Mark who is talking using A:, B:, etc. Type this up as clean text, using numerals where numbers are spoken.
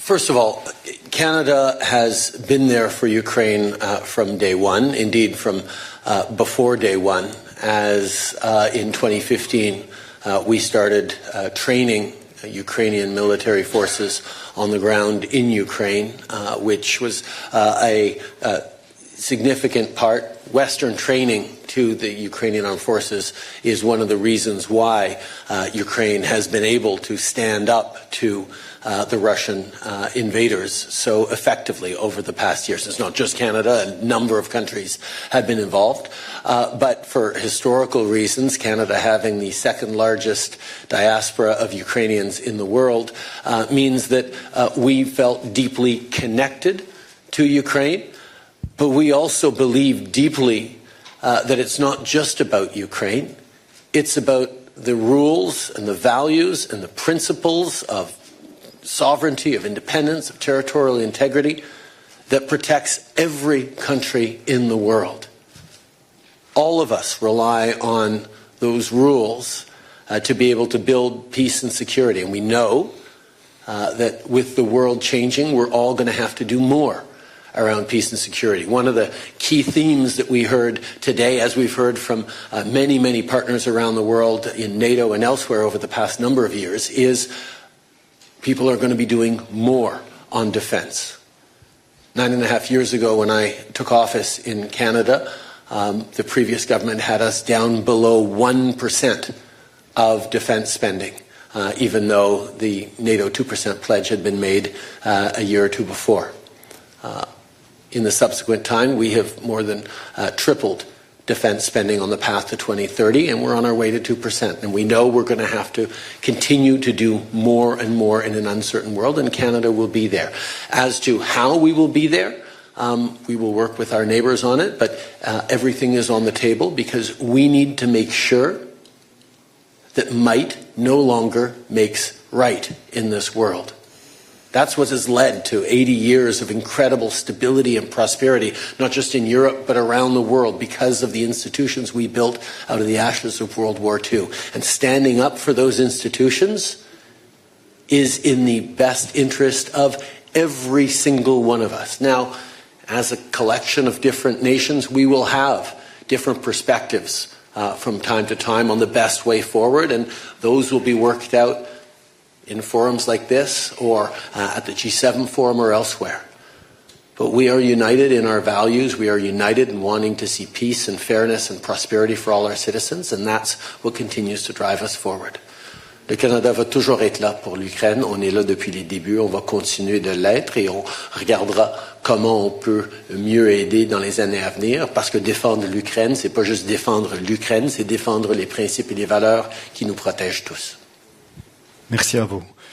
A: First of all, Canada has been there for Ukraine from day one, indeed from before day one, as in 2015 we started training Ukrainian military forces on the ground in Ukraine, which was a significant part. Western training to the Ukrainian armed forces is one of the reasons why Ukraine has been able to stand up to the Russian invaders so effectively over the past years. It's not just Canada, a number of countries have been involved. But for historical reasons, Canada having the second largest diaspora of Ukrainians in the world means that we felt deeply connected to Ukraine, but we also believe deeply that it's not just about Ukraine. It's about the rules and the values and the principles of sovereignty, of independence, of territorial integrity that protects every country in the world. All of us rely on those rules to be able to build peace and security. And we know that with the world changing, we're all going to have to do more around peace and security. One of the key themes that we heard today, as we've heard from many, many partners around the world in NATO and elsewhere over the past number of years, is people are going to be doing more on defense. 9.5 years ago, when I took office in Canada, the previous government had us down below 1% of defense spending, even though the NATO 2% pledge had been made a year or two before. In the subsequent time, we have more than tripled defense spending on the path to 2030, and we're on our way to 2%. And we know we're going to have to continue to do more and more in an uncertain world, and Canada will be there. As to how we will be there, we will work with our neighbours on it, but everything is on the table because we need to make sure that might no longer makes right in this world. That's what has led to 80 years of incredible stability and prosperity, not just in Europe, but around the world, because of the institutions we built out of the ashes of World War II. And standing up for those institutions is in the best interest of every single one of us. Now, as a collection of different nations, we will have different perspectives from time to time on the best way forward, and those will be worked out in forums like this or at the G7 forum or elsewhere. But we are united in our values. We are united in wanting to see peace and fairness and prosperity for all our citizens, and that's what continues to drive us forward. Le Canada va toujours être là pour l'Ukraine. On est là depuis les débuts. On va continuer de l'être et on regardera comment on peut mieux aider dans les années à venir, parce que défendre l'Ukraine, c'est pas juste défendre l'Ukraine, c'est défendre les principes et les valeurs qui nous protègent tous.
B: Merci à vous.